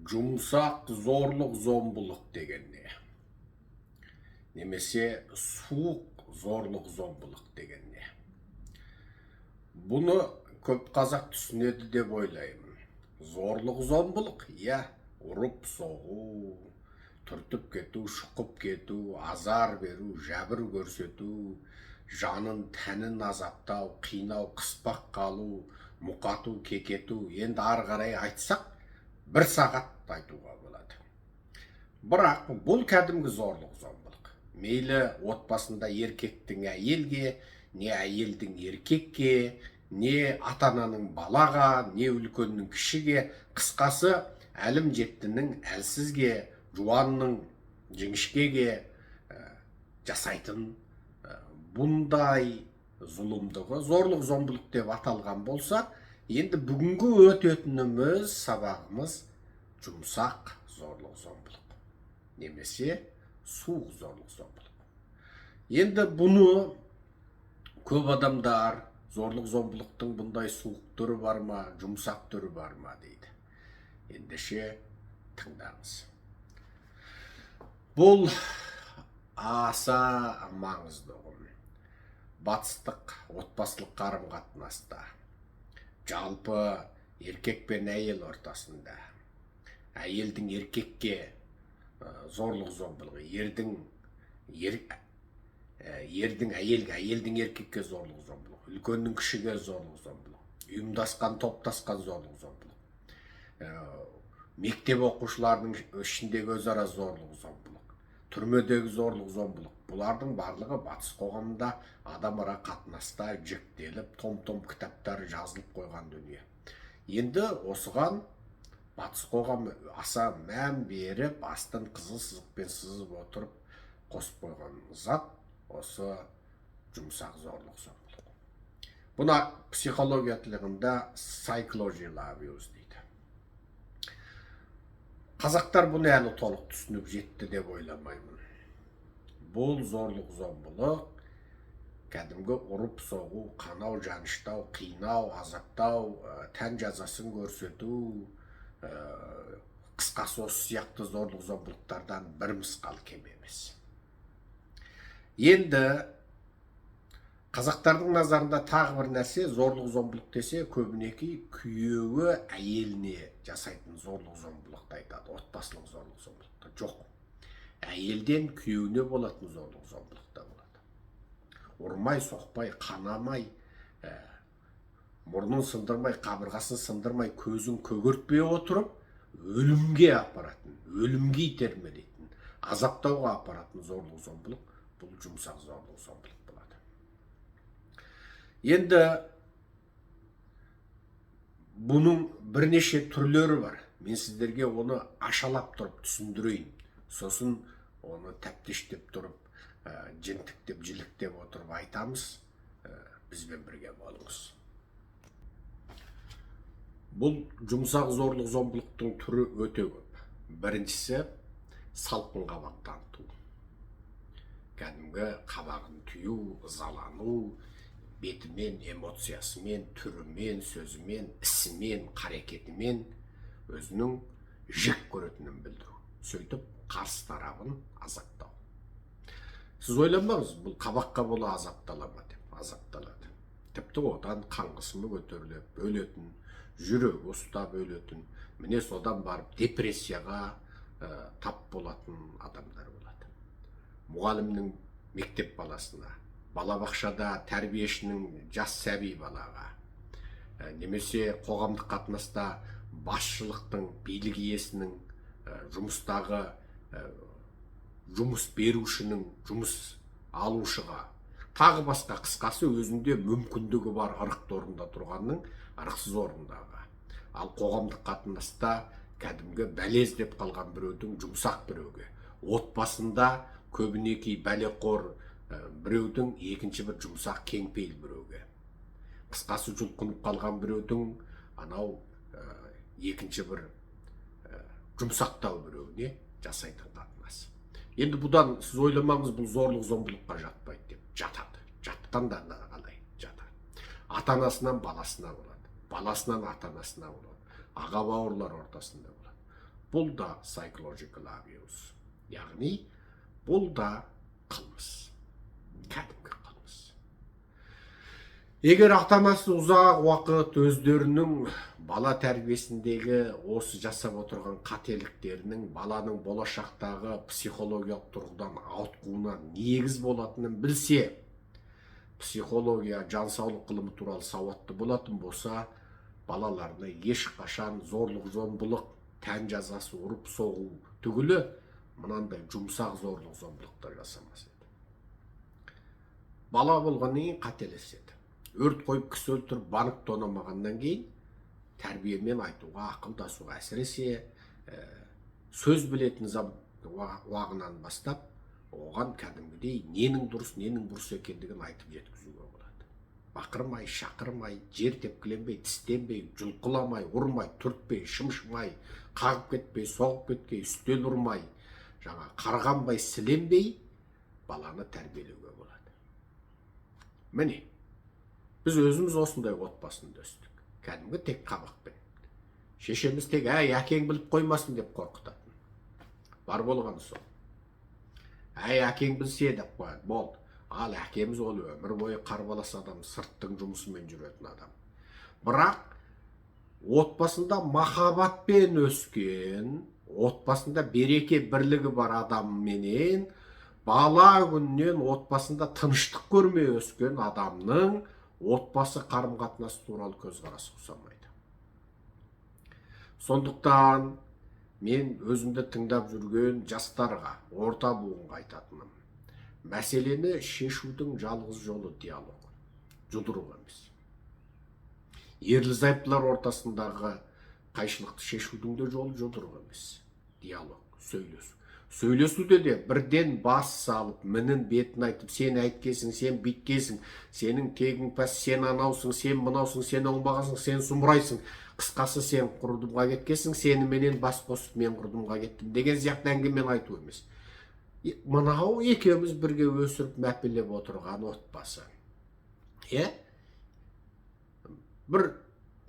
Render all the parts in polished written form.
Жұмсақ зорлық зомбылық деген не? Немесе суық зорлық зомбылық деген не? Бұны көп қазақ түсінеді деп ойлаймын. Зорлық зомбылық, ұрып соғу, түртіп кету, шұқып кету, азар беру, жәбір көрсету, жанын тәнін азаптау, қинау, қыспақ қалу, мұқату, кекету. Енді ары қарай айтсақ, бір сағат айтуға болады. Бірақ бұл кәдімгі зорлық зомбылық. Мейлі отбасында еркектің әйелге, не әйелдің еркекке, не ата-ананың балаға, не үлкеннің кішіге, қысқасы әлім жеттінің әлсізге, жуанның жіңішкеге жасайтын бұндай зұлымдығы зорлық зомбылық деп аталған болса, енді бүгінгі өтетініміз сабағымыз жұмсақ зорлық зомбылық немесе суық зорлық зомбылық. Енді бұны көп адамдар зорлық зомбылықтың бұндай суық түрі бар ма, жұмсақ түрі бар ма дейді. Ендеше тыңдаңыз. Бұл аса маңызды ұғым. Батыстық отбасылық қарым-қатынаста, жалпы еркек пен әйел ортасында, әйелдің еркекке зорлық зомбылығы, ердің әйелге, әйелдің еркекке зорлық зомбылығы, үлкеннің кішіге зорлық зомбылығы, ұйымдасқан, топтасқан зорлық зомбылығы, мектеп оқушыларының ішіндегі өзара зорлық зомбылық, түрмедегі зорлық зомбылық. Бұлардың барлығы батыс қоғамында адам ара қатынаста жіктеліп, том-том кітаптар жазылып қойған дүние. Енді осыған батыс қоғамы аса мән беріп, астын қызыл сызықпен сызып отырып қосып қойған зат осы жұмсақ зорлық зомбылық. Бұны психология тілінде psychological abuse дейді. Қазақтар бұны әлі толық түсініп жетті деп ойламаймын. Бұл зорлық зомбылық кәдімгі ұрып соғу, қанау, жаныштау, қинау, азаптау, тән жазасын көрсету, қысқасы осы сияқты зорлық зомбылықтардан бір мысқал кем емес. Енді қазақтардың назарында тағы бір нәрсе, зорлық зомбылық десе, көбінесе күйеуі әйеліне жасайтын зорлық зомбылықты айтады, отбасылық зорлық зомбылықты. Жоқ. Әйелден күйеуіне болатын зорлық зомбылықта болады. Ұрмай, соқпай, қанамай, мұрнын сындырмай, қабырғасын сындырмай, көзін көгертпей отырып, өлімге апаратын, өлімге итермелейтін, азаптауға апаратын зорлық зомбылық, бұл жұмсақ зорлық зомбылық болады. Енді бұның бірнеше түрлері бар. Мен сіздерге оны ашалап тұрып түсіндірейін. Сосын оны тәптіштеп тұрып, жентіктеп, жіліктеп отырып айтамыз. Бізбен бірге болыңыз. Бұл жұмсақ зорлық зомбылықтың түрі өте көп. Біріншісі салқын қабақ таныту. Кәдімгі қабағын түю, ызалану, бетімен, эмоциясымен, түрімен, сөзімен, ісімен, қарекетімен өзінің жек көретінін білдіру. Сөйтіп қарсы тарабын азаптау. Сіз ойламаңыз, бұл қабаққа бола азаптала ма деп, азапталады. Тіпті одан қан қысымы көтеріліп, өлетін, жүрегі ұстап өлетін, міне содан барып депрессияға тап болатын адамдар болады. Мұғалімнің мектеп баласына, балабақшада тәрбиешінің жас сәби балаға, немесе қоғамдық қатынаста басшылықтың, билік иесінің, жұмыстағы жұмыс берушінің жұмыс алушыға, тағы басқа, қысқасы өзінде мүмкіндігі бар ырықты орында тұрғанның ырықсыз орындағы. Ал қоғамдық қатынаста кәдімгі бәлез деп қалған біреудің жұмсақ біреуге, отбасында көбінесе бәлеқор біреудің екінші бір жұмсақ кеңпейіл біреуге, қысқасы жұлқынып қалған біреудің анау екінші бір жұмсақтау біреуіне жасайтын қатынас. Енді бұдан сіз ойламаңыз, бұл зорлық зомбылыққа жатпайды деп. Жатады. Жатқан да қалай жатады. Ата-анасынан баласына болады, баласынан ата-анасына болады, аға бауырлар ортасында болады. бұл да psychological abuse. Яғни бұл да қылмыс. Кәдімгі қылмыс. Егер ата-анасы ұзақ уақыт өздерінің бала тәрбиесіндегі осы жасап отырған қателіктерінің баланың болашақтағы психологиялық тұрғыдан ауытқуына негіз болатынын білсе, психология, жансаулық ғылымы туралы сауатты болатын болса, балаларына ешқашан зорлық, зомбылық, тән жазасы, ұрып соғу түгілі мынандай жұмсақ зорлық, зомбылықтар жасамас еді. Бала болғаннан кейін қателеседі. Өрт қойып кісі өлтіріп банк тонамағаннан кейін тәрбиемен айтуға, ақылдасуға, әсіресе сөз білетін уағынан бастап, оған кәдімгідей ненің дұрыс, ненің бұрыс екендігін айтып жеткізуге болады. Бақырмай, шақырмай, жер тепкіленбей, тістенбей, жұлқыламай, ұрмай, түртпей, шымшымай, қағып кетпей, соғып кетпей, үстел ұрмай, қарғанбай, сіленбей баланы тәрбиелеуге болады. Міне, біз өзіміз осындай отбасында өстік. Кәдімгі тек қабақпен. Шешеміз тек әкең біліп қоймасын деп қорқытатын. Бар болғаны сол. Әкең білсе деп қояды, болды. Ал әкеміз ол өмір бойы қарбалас адам, сырттың жұмысымен жүретін адам. Бірақ отбасында махаббатпен өскен, отбасында береке бірлігі бар адамменен бала күннен отбасында тыныштық көрмей өскен адамның отбасы қарым-қатынасы туралы көзқарасы ұқсамайды. Сондықтан мен өзімді тыңдап жүрген жастарға, орта буынға айтатыным, мәселені шешудің жалғыз жолы диалог, жұдыру емес. Ерлі-зайыптылар ортасындағы қайшылықты шешудің де жолы жұдыру емес. Диалог, сөйлесу. Сөйлесуде де бірден бас салып, мінін бетін айтып, сен әйткесің, сен биткесің, сенің тегің пәс, сен анаусың, сен мынаусың, сен оңбағасың, сен сұмырайсың, қысқасы сен құрдымға кеткесің, сені менен бас қосып мен құрдымға кеттім деген сияқты әңгімен айту емес. Мынау екеуміз бірге өсіріп мәпелеп отырған отбасы. Бір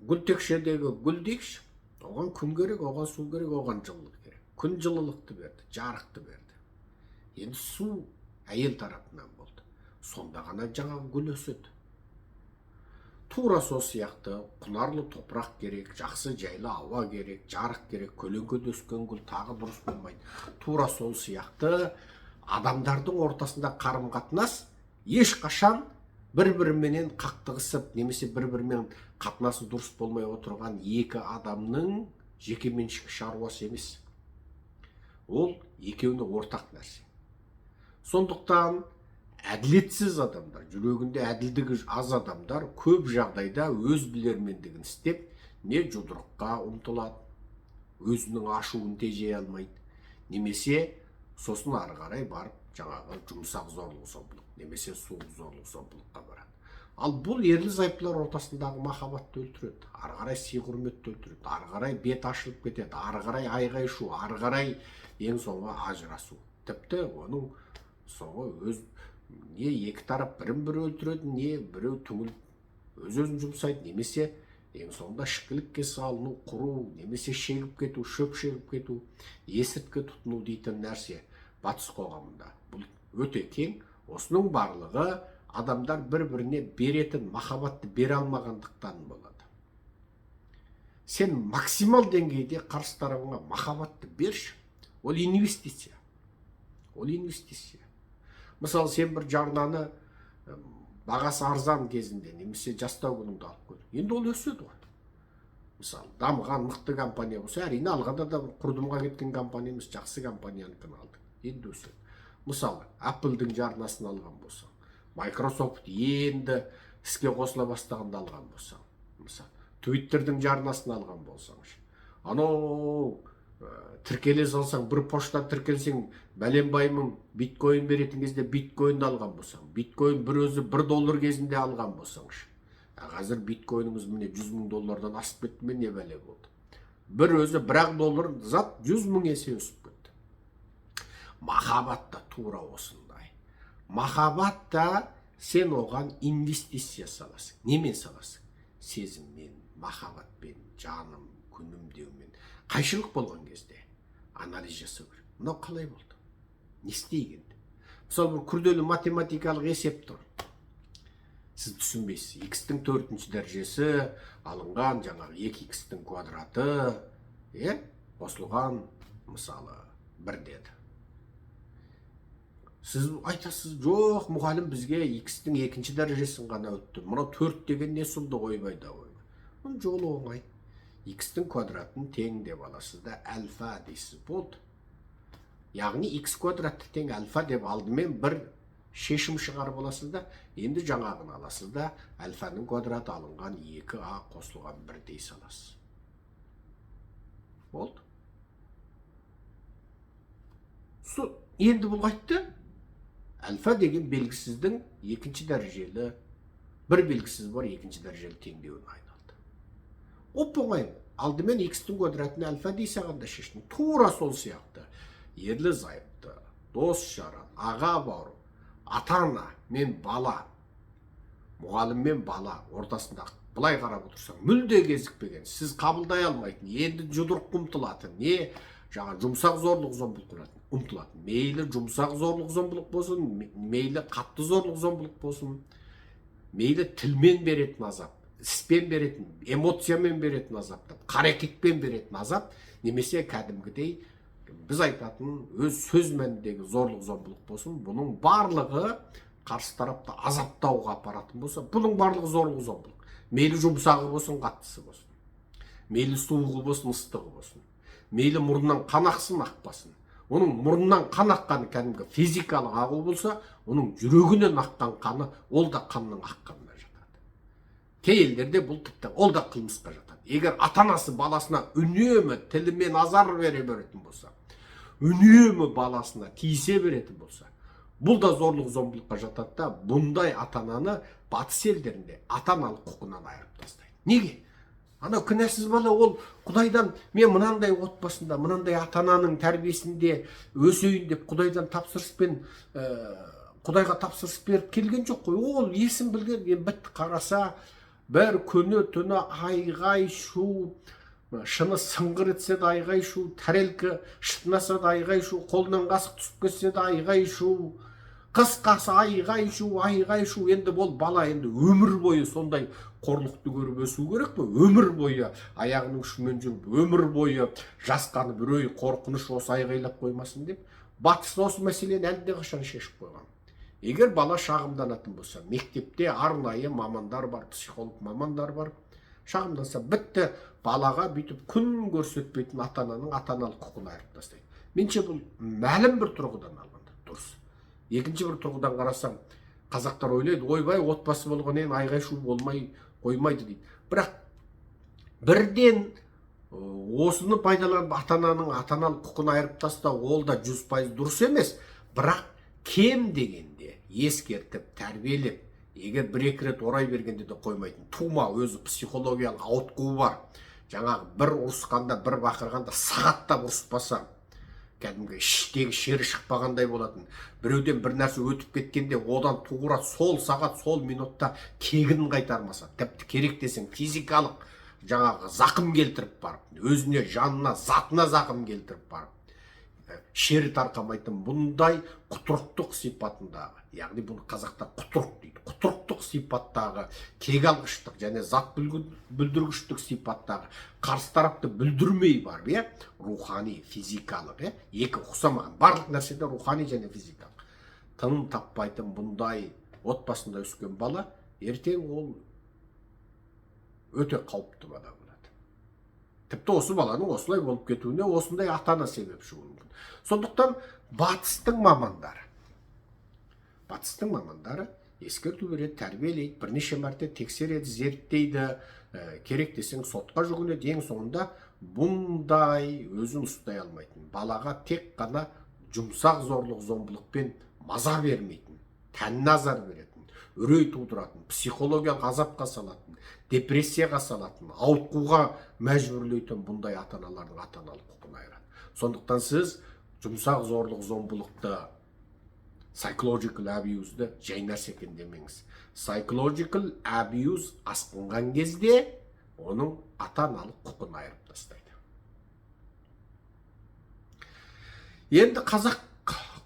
гүлтекшедегі гүл дейікші, оған күн керек, оған су керек, оған жылылық керек. Күн жылылықты берді, жарықты берді. Енді су әйел тарапынан болды. Сонда ғана жаңағы гүл өседі. Тура сол сияқты құнарлы топырақ керек, жақсы жайлы ауа керек, жарық керек, көлеңкеде өскен гүл тағы дұрыс болмайды. Тура сол сияқты адамдардың ортасында қарым-қатынас ешқашан бір-біріменен қақтығысып, немесе бір-бірімен қатынасы дұрыс болмай отырған екі адамның жекеменшік шаруасы емес. Ол екеуіне ортақ нәрсе. Сондықтан әділетсіз адамдар, жүрегінде әділдігі аз адамдар көп жағдайда өз білермендігін істеп, не жұдырыққа ұмтылады, өзінің ашуын тежей алмайды, немесе сосын ары қарай барып жаңағы жұмсақ зорлық-зомбылық, немесе суық зорлық-зомбылыққа барады. Ал бұл ерлі-зайыптылар ортасындағы махаббатты өлтіреді, ары қарай сый-құрметті өлтіреді, ары қарай бет ашылып кетеді, ары қарай айғай-шу, ары қарай ең соңғы ажырасу. Тіпті оның соңы не екі тарап бірін-бірі өлтіреді, не біреу түңіліп өз-өзін жұмсайды, немесе ең соңында ішкілікке салыну, құру, немесе шегіп кету, шөп шегіп кету, есірткі тұтыну дейтін нәрсе батыс қоғамында. Бұл өте кең. Осының барлығы адамдар бір-біріне беретін махаббатты бере алмағандықтан болады. Сен максимал деңгейде қарсы тарапыңа махаббатты берші. Ол инвестиция. Ол инвестиция. Мысалы, сен бір жарнаны бағасы арзан кезінде, немесе жастау күніңді алып көрдің. Енді ол өседі ғой. Мысалы, дамыған мықты компания болса, әрине алғанда да құрдымға кеткен компания емес, жақсы компанияныкін алдық. Енді өседі. Мысалы, Apple-дің жарнасын алған болсаң, Microsoft енді іске қосыла бастағанда алған болсаң, мысалы, Twitter-дің жарнасын алған болсаң, анау тіркеле салсаң, бір пошта тіркелсең, бәленбаймын биткоин беретін кезде биткоинді алған болсаң, биткоин бір өзі $1 кезінде алған болсаңшы. Қазір биткоиніңіз міне $100,000 асып кетті ме, не бәле болды. Бір өзі $1 зат 100,000 есе өсіп кетті. Махаббат та тура осындай. Махаббатта сен оған инвестиция саласың. Немен саласың? Сезіммен, махаббатпен, жаным, күнім деумен. Қайшылық болған кезде, анализ жасау керек. Мынау қалай болды? Не істейік енді? Мысалы, бір күрделі математикалық есеп тұр. Сіз түсінбейсіз. X-тің 4-ші дәрежесі алынған жаңағы 2x-тің квадраты, қосылған мысалы 1 деді. Сіз айтасыз, жоқ, мұғалім бізге x-тің 2-ші дәрежесін ғана өтті. Мынау 4 деген не сұлды ойбайда ойбай. Оның жолы оңай. X-тің квадратын тең деп аласыз да альфа дейсіз, болды. Яғни x квадратты тең альфа деп алдымен бір шешім шығарып аласыз да, енді жаңағын аласыз да, альфаның квадраты алынған 2a қосылған 1 дей саласыз. Болды. Енді бұл қайтты? Альфа деген белгісіздің 2-ші дәрежелі, бір белгісіз бар 2-ші дәрежелі теңдеуіне айналды. Оп-оңай. Алдымен x-тің квадратын альфа дей сағанда шештің. Тура сол сияқты. Ерлі зайыпты, дос жаран, аға бауыр, ата-ана мен бала, мұғалім мен бала ортасында былай қарап отырсаң, мүлде кезікпеген, сіз қабылдай алмайтын, енді жұдырық ұмтылатын, не жаңа жұмсақ зорлық зомбылық ұмтылатын. Мейлі жұмсақ зорлық зомбылық болсын, мейлі қатты зорлық зомбылық болсын, мейлі тілмен беретін азап, іспен беретін, эмоциямен беретін азаптан, қарекетпен беретін азап, немесе кәдімгідей біз айтатын өз сөз мәніндегі зорлық зомбылық болсын, бұның барлығы қарсы тарапта азаптауға апаратын болса, бұның барлығы зорлық зомбылық. Мейлі жұмсағы болсын, қаттысы болсын, мейлі суығы болсын, ыстығы болсын, мейлі мұрнынан қан ақсын, ақпасын. Оның мұрнынан қан аққаны кәдімгі физикалық ағу болса, оның жүрегінен аққан қаны ол да қанның аққанына жатады. Кей елдерде бұл тіпті ол да қылмысқа жатады. Егер ата-анасы баласына үнемі тілімен азар бере беретін болса, үнемі баласына тиісе беретін болса, бұл да зорлық зомбылыққа жатады да, бұндай ата-ананы батыс елдерінде ата-аналық құқынан айырып тастайды. Неге? Анау күнәсіз бала, ол Құдайдан мен мынандай отбасында, мынандай ата-ананың тәрбиесінде өсейін деп Құдайдан тапсырыспен, Құдайға тапсырыс беріп келген жоқ қой. Ол есін білген, бітті қараса, бір күні түні айғай шу, шыны сыңғыр етсе де айғай шу, тәрелкі шытынаса да айғай шу, қолынан қасық түсіп кетсе де айғай шу, қысқасы айғай шу. Енді бол бала енді өмір бойы сондай қорлықты көріп өсу керек пе? Өмір бойы аяғының ұшымен жүріп, өмір бойы жасқанып, үрей, қорқыныш осы айғайлап қоймасын деп, батыс осы мәселені әлде қашан шешіп қойған. Егер бала шағымданатын болса, мектепте арнайы мамандар бар, психолог мамандар бар, шағымданса бітті, балаға бүйтіп күн көрсетпейтін ата-ананың ата-аналық құқын айырып тастайды. Менше бұл мәлім бір тұрғыдан алғанда дұрыс. Екінші бір тұрғыдан қарасам, қазақтар ойлайды, ойбай, отбасы болғаннан айғай шу болмай қоймайды дейді. Бірақ бірден осыны пайдаланып ата-ананың ата-аналық құқын айырып тастау, ол да 100% дұрыс емес. Бірақ кем дегенде ескертіп, тәрбиелеп, егер бір-екі рет орай бергенде де қоймайтын, тума өзі психологиялық ауытқуы бар. Жаңағы бір ұрысқанда, бір бақырғанда сағаттап ұрыспаса, кәдімгі іштегі шері шықпағандай болатын. Біреуден бір нәрсе өтіп кеткенде, одан тура сол сағат, сол минутта кегін қайтармаса, тіпті керек десең физикалық жаңағы зақым келтіріп барып, өзіне, жанына, затына зақым келтіріп барып, шері тарқамайтын бұндай құтырықтық сипатындағы, яғни бұны қазақтар құтырық дейді, құтырықтық сипаттағы кек алғыштық және зат бүлдіргіштік сипаттағы қарсы тарапты бүлдірмей барып, рухани, физикалық, екі ұқсамаған, барлық нәрседе рухани және физикалық тыным таппайтын бұндай отбасында өскен бала, ертең ол өте қауіпті бала болады. Тіпті осы баланың осылай болып кетуіне осындай ата-ана себепші болуы мүмкін. Сондықтан батыстың мамандары ескерту береді, тәрбиелейді, бірнеше мәрте тексереді, зерттейді, керек десең сотқа жүгінеді. Ең соңында бұндай өзін ұстай алмайтын балаға тек қана жұмсақ зорлық зомбылықпен маза бермейтін, тәніне азар беретін, үрей тудыратын, психологиялық азапқа салатын, депрессияға салатын, ауытқуға мәжбүрлейтін бұндай ата-аналардың ата-аналық құқын айырады. Сондықтан сіз жұмсақ зорлық зомбылықты, psychological abuse'ді жай нәрсе екен демеңіз. Psychological abuse асқынған кезде оның ата-аналық құқын айырып тастайды. Енді қазақ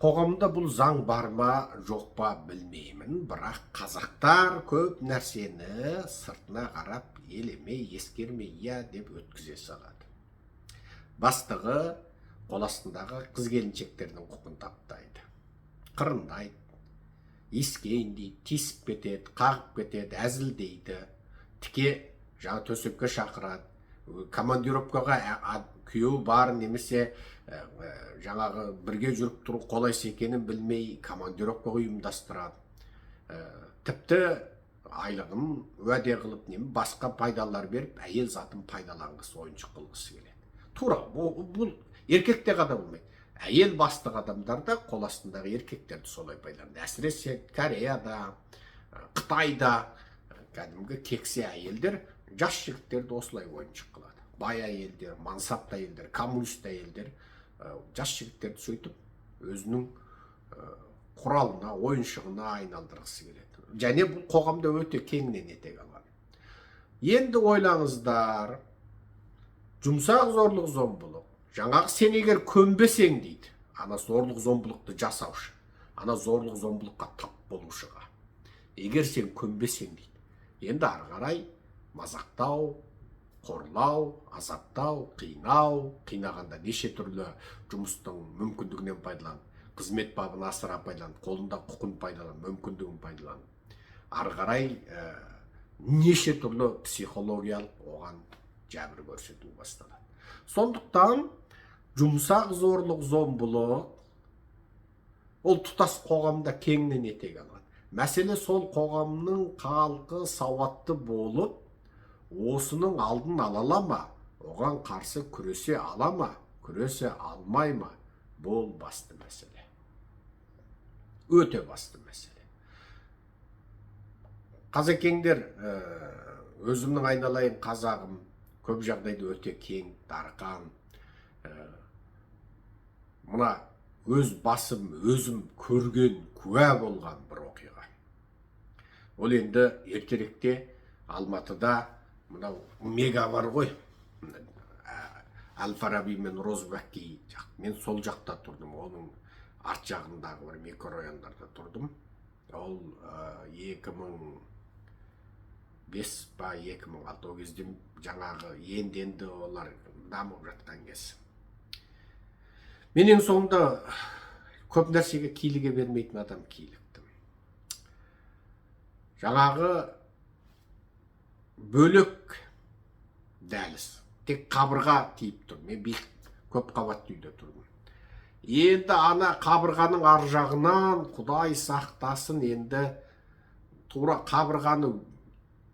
қоғамында бұл заң бар ма жоқ па білмеймін, бірақ қазақтар көп нәрсені сыртына қарап елемей ескермей иә деп өткізе салады. Бастығы қол астындағы қыз келіншектердің құқын таптайды, қырындайды, иіскейін дейді, тиісіп кетеді, қағып кетеді, әзілдейді, тіке жаңа төсекке шақырады, командировкаға күйеуі бар немесе жаңағы бірге жүріп тұру қолайсыз екенін білмей командировкаға ұйымдастырады. Тіпті айлығын уәде қылып басқа пайдалар беріп әйел затын пайдаланғысы, ойыншық қылғысы келеді. Тура бұл еркекте ғана болмайды. Әйел бастық адамдар да қол астындағы еркектерді солай пайдаланады. Әсіресе Кореяда, Қытайда кәдімгі кексе әйелдер жас жігіттерді осылай ойыншық қылады. Бай әйелдер, мансапты әйелдер, коммунист әйелдер жас жігіттерді сөйтіп өзінің құралына, ойыншығына айналдырғысы келеді. Және бұл қоғамда өте кеңінен етек алған. Енді ойлаңыздар, жұмсақ зорлық зомбылық. Жаңағы сен егер көнбесең дейді, ана зорлық зомбылықты жасаушы, ана зорлық зомбылыққа тап болушыға. Егер сен көнбесең дейді, енді ары қарай мазақтау, қорлау, азаптау, қинау, қинағанда неше түрлі жұмыстың мүмкіндігінен пайдаланып, қызмет бабын асыра пайдаланып, қолында құқын пайдаланып, мүмкіндігін пайдаланып, ары қарай неше түрлі психологиялық оған жәбір көрсету басталады. Сондықтан жұмсақ зорлық зомбылық ол тұтас қоғамда кеңінен етек алады. Мәселе сол қоғамның халқы сауатты болып, осының алдын ала ма, оған қарсы күресе ала ма, күресе алмай ма, бұл басты мәселе. Өте басты мәселе. Қазекеңдер, өзімнің айналайын қазағым, көп жағдайда өте кең, дарқан. Мына өз басым, өзім көрген, куә болған бір оқиға. Ол енді ертеректе Алматыда мынау мега бар ғой, Әл-Фараби мен Розбаки, мен сол жақта тұрдым, оның арт жағындағы бір микрорайондарда тұрдым. Ол 2005 па 2006, ол кезде жаңағы енді олар дамып жатқан кез. Мен ең соңында көп нәрсеге киліге бермейтін адам киліктім. Жаңағы бөлек дәліз, тек қабырға тиіп тұр. Мен көп қабатты үйде тұрдым. Енді ана қабырғаның ар жағынан Құдай сақтасын, енді тура қабырғаны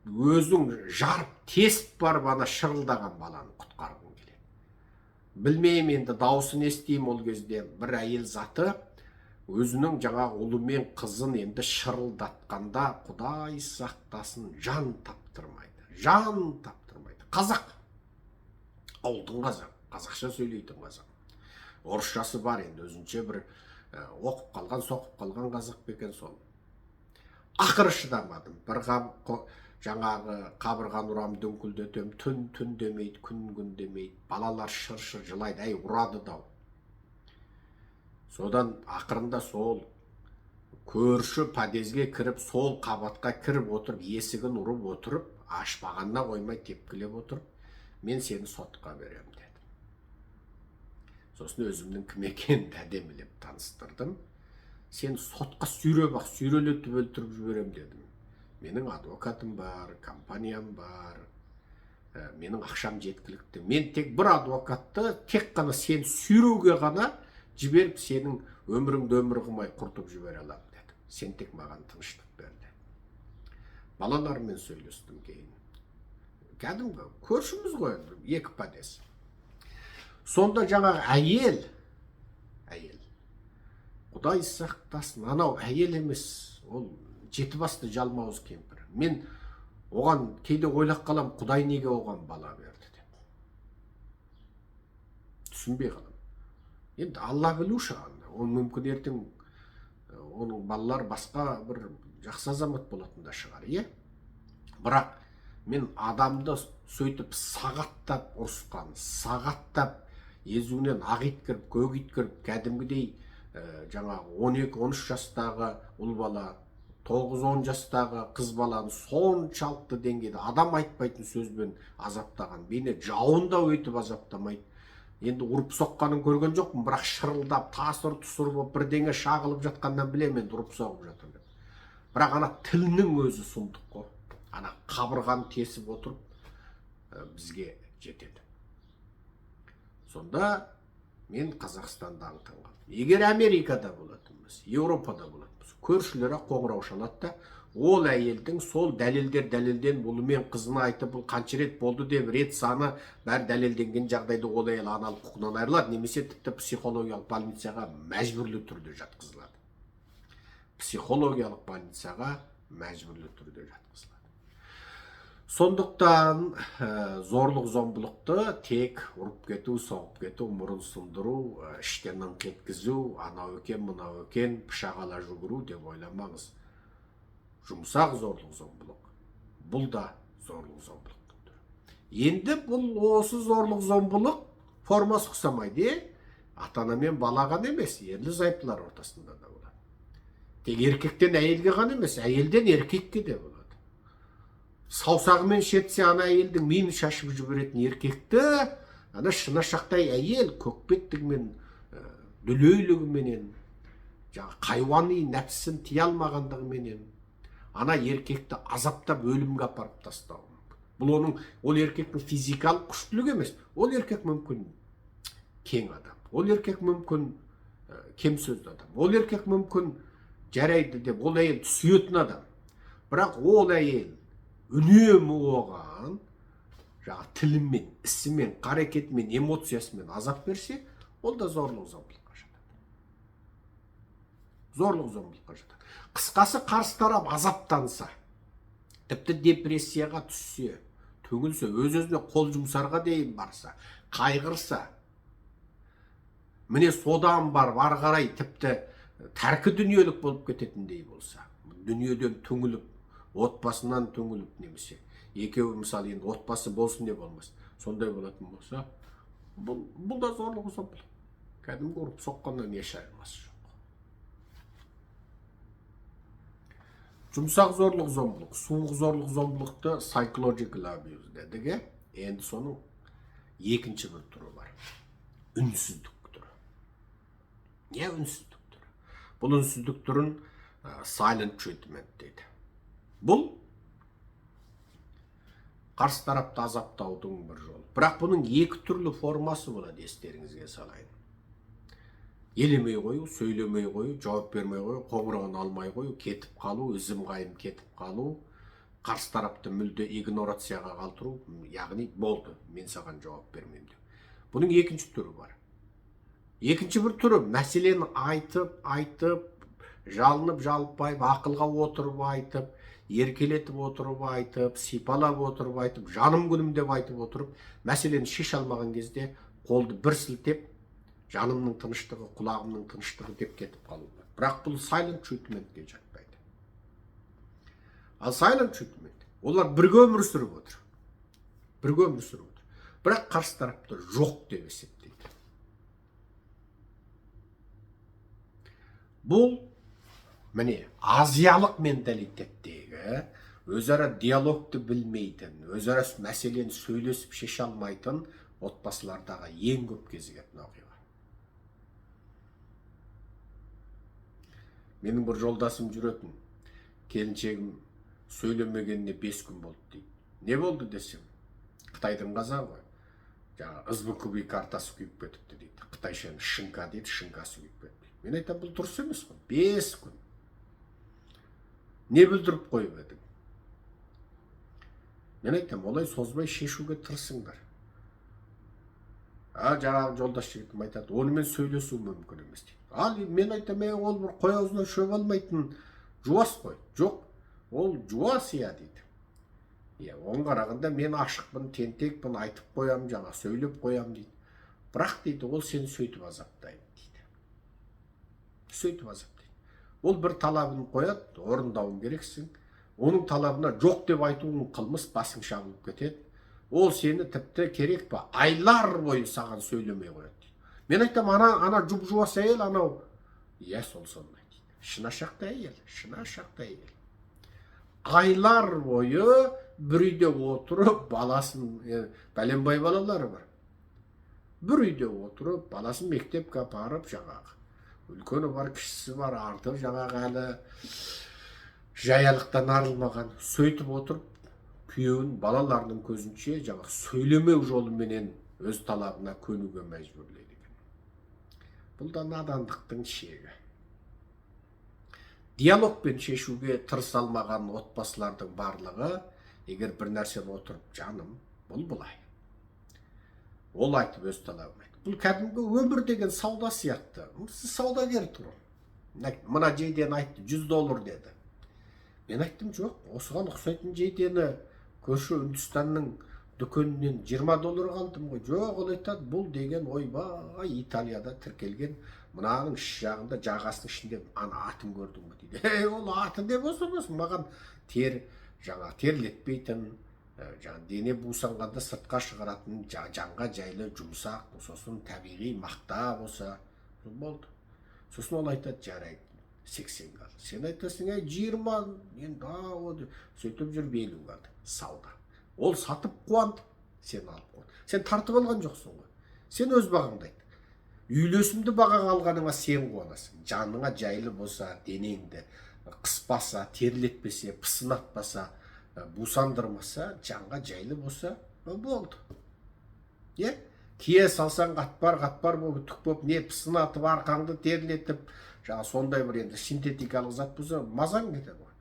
өзің жарып тесіп барып ана шырылдаған баланы құтқарғым келеді. Білмеймін, енді дауысын естеймін. Ол кезде бір әйел заты өзінің жаңағы ұлы мен қызын енді шырылдатқанда, Құдай сақтасын, жан таптырмайды. Жан таптырмайды. Қазақ. Ауылдың қазақ. Қазақша сөйлейтін қазақ. Орысшасы бар, енді өзінше бір оқып қалған, соқып қалған қазақ бекен сол. Ақыры шыдамадым. Бір жаңағы қабырған ұрам, дөңкілдетем, түн демейді, күн демейді. Балалар шыр-шыр жылайды, әй ұрады дау. Содан ақырында сол көрші подъезге кіріп, сол қабатқа кіріп отырып, есігін ұрып отырып, ашпағанына қоймай тепкілеп отырып, мен сені сотқа берем деді. Сосын өзімнің кім екенін әдемілеп таныстырдым. Сен сотқа сүйреп-ақ, сүйрелетіп өлтіріп жіберем дедім. Менің адвокатым бар, компаниям бар, менің ақшам жеткілікті. Мен тек бір адвокатты тек қана сен сүйреуге ғана жіберіп, сенің өміріңді өмір қылмай құртып жібере аламын деді. Сен тек маған тыныштық берді. Балалармен сөйлестім кейін. Кәдімгі көршіміз ғой, екі подъезд. Сонда жаңағы әйел, Құдай сақтасын, анау әйел емес, ол жеті басты жалмауыз кемпір. Мен оған кейде ойлап қалам, Құдай неге оған бала берді деп. Түсінбей қалам. Енді Алла білуші, ол мүмкін ертең оның балалар басқа бір жақсы азамат болатын да шығар, е? Бірақ мен адамды сөйтіп сағаттап ұрысқан, сағаттап езуінен ақ ит кіріп, көк ит кіріп, кәдімгідей жаңағы 12-13 жастағы ұл бала, 9-10 жастағы қыз баланы соншалықты деңгейде адам айтпайтын сөзбен азаптаған. Мені жауында өйтіп азаптамайды. Енді ұрып соққанын көрген жоқпын, бірақ шырылдап, тасыр тұсыр болып бірдеңе шағылып жатқаннан білемін енді ұрып соғып жатыр деп. Бірақ ана тілінің өзі сұмдық қой. Ана қабырғаны тесіп отырып бізге жетеді. Сонда мен Қазақстанда аңтанған. Егер Америкада болатынбыз, Еуропада болатынбыз, көршілері қоңырау шалады да, ол әйелдің сол дәлелден бұлымен қызына айтып, бұл қанша рет болды деп рет саны бәр дәлелденген жағдайда ол әйел аналық құқығынан айырылады, немесе тіпті психологиялық больницаға мәжбүрлі түрде жатқызылады. Психологиялық больницаға мәжбүрлі түрде жатқызылады. Сондықтан зорлық зомбылықты тек ұрып кету, соғып кету, мұрын сындыру, іштен ыңқ еткізу, анау екен, мынау екен, пышақ ала жүгіру деп ойламаңыз. Жұмсақ зорлық зомбылық. Бұл да зорлық зомбылықтың түрі. Енді бұл осы зорлық зомбылық формасы ұқсамайды. Ата-ана мен бала ғана емес, ерлі зайыптылар ортасында да болады. Тек еркектен әйелге ғана емес, әйелден еркекке де болады. Саусағымен шетсе ана әйелдің миын шашып жіберетін еркекті, ана шынашақтай әйел көкбеттігімен, дүлейлігіменен, хайуани нәпсісін тия алмағандығыменен ана еркекті азаптап өлімге апарып тастауы мүмкін. Ол еркектің физикалық күштілігі емес. Ол еркек мүмкін кең адам. Ол еркек мүмкін кем сөзді адам. Ол еркек мүмкін жарайды деп, ол әйел түсетін адам. Бірақ ол әйел үнемі оған тілімен, ісімен, қарекетімен, эмоциясымен азап берсе, ол да зорлық зомбылыққа жатады. Зорлық зомбылыққа жатады. Қысқасы қарсы тарап азаптанса, тіпті депрессияға түссе, төгілсе, өз-өзіне қол жұмсарға дейін барса, қайғырса, міне содан бар қарай тіпті тәркі дүниелік болып кететіндей болса, дүниеден түңіліп, отбасынан түңіліп немесе, екеуі мысалы енді отбасы болсын деп болмас, сондай болатын болса, бұл да зорлық зомбылық. Кәдімгі ұрып соққаннан еш айырмасы жоқ. Жұмсақ зорлық зомбылық, суық зорлық зомбылықты psychological abuse дедіге, енді соның екінші бір түрі бар. Үнсіздік түрі. Не үнсіздік түрі? Бұл үнсіздік түрін silent treatment дейді. Бұл қарсы тарапты азаптаудың бір жолы. Бірақ бұның екі түрлі формасы болады, естеріңізге салайын. Елемей қою, сөйлемей қою, жауап бермей қою, қоңырауын алмай қою, кетіп қалу, ізім қайым кетіп қалу, қарсы тарапты мүлде игнорацияға қалдыру, яғни болды, мен саған жауап бермеймін деу. Бұның екінші түрі бар. Екінші бір түрі мәселені айтып, жалынып жалпайып, ақылға отырып айтып, еркелетіп отырып айтып, сипалап отырып айтып, жаным күнім деп айтып отырып, мәселені шеше алмаған кезде қолды бір сілтеп, жанымның тыныштығы, құлағымның тыныштығы деп кетіп қалу. Бірақ бұл silent treatmentке жатпайды. Ал silent treatment, олар бірге өмір сүріп отыр. Бірге өмір сүріп отыр. Бірақ қарсы тарапты жоқ деп есептейді. Бұл, міне, азиялық менталитеттегі өзара диалогты білмейтін, өзара мәселені сөйлесіп шеше алмайтын отбасылардағы ең көп кезігетін оқиға. Менің бір жолдасым жүретін, келіншегім сөйлемегеніне 5 күн болды дейді. Не болды десем, Қытайдың қазағы ғой. Жаңа ызбы көбей картасы күйіп кетіпті дейді. Қытайшаны шынка дейді, шынкасы күйіп кетті. Мен айтам, бұл дұрыс емес қой. 5 күн. Не бүлдіріп қойып едің? Мен айтам, олай созбай шешуге тырысыңдар. Жаңағы жолдас жігітім айтады, онымен сөйлесу мүмкін емес дейді. Ал мен айтам, ол бір қой аузынан шөп алмайтын жуас қой. Жоқ, ол жуас дейді. Оған қарағанда мен ашықпын, тентекпін, айтып қоям, жаңа сөйлеп қоям дейді. Бірақ дейді, ол сені сөйтіп азаптайды дейді. Сөйтіп азаптайды. Ол бір талабын қояды, орындауын керексің. Оның талабына жоқ деп айтуың қылмыс, басың шабылып кетеді. ол сені тіпті керек па айлар бойы саған сөйлемей қояды дейді. Мен айтам, ана жұп-жуас әйел анау. Иә, сол сондай дейді. Шынашақты әйел, шынашақты әйел. Айлар бойы бір үйде отырып, баласын, бәленбай балалары бар. Бір үйде отырып, баласын мектепке апарып, жаңағы үлкені бар, кішісі бар, артып жаңағы әлі жаялықтан арылмаған, сөйтіп отырып, күйеуін балаларының көзінше жаңағы сөйлемеу жолыменен өз талабына көнуге мәжбүрлейді екен. Бұл да надандықтың шегі. Диалогпен шешуге тырыса алмаған отбасылардың барлығы, егер бір нәрсені отырып, жаным, бұл былай. Ол айтып өз талабын айтты. Бұл кәдімгі өмір деген сауда сияқты. Сіз саудагер тұр. Мына жейден айтты, $100 деді. Мен айттым, жоқ, осыған ұқсайтын жейдені көрші Үндістанның дүкенінен $20 қалдым ғой. Жоқ, ол айтады, бұл деген ойбай Италияда тіркелген, мынаның іш жағында, жағасының ішінде ана атын көрдің бе дейді. Ол аты деп болсын, маған терлетпейтін, дене бусанғанда сыртқа шығаратын жанға жайлы жұмсақ, сосын табиғи мақта болса болды. Сосын ол айтады, жарайды, 80 қалды. Сен айтасың, 20, енді сөйтіп жүріп 50 қалды. Сауда. Ол сатып қуанды, сен алып қуанды. Сен тартып алған жоқсың ғой. Сен өз бағаңды айт. Үйлесімді бағаға алғаныңа сен қуанасың. Жаныңа жайлы болса, денеңді қыспаса, терлетпесе, пысынатпаса, бусандырмаса, жанға жайлы болса, болды. Кие салсаң қатпар болып, түк болып, не пысынатып, арқаңды терлетіп, жаңа сондай бір енді синтетикалық зат болса, мазаң кетеді ғой.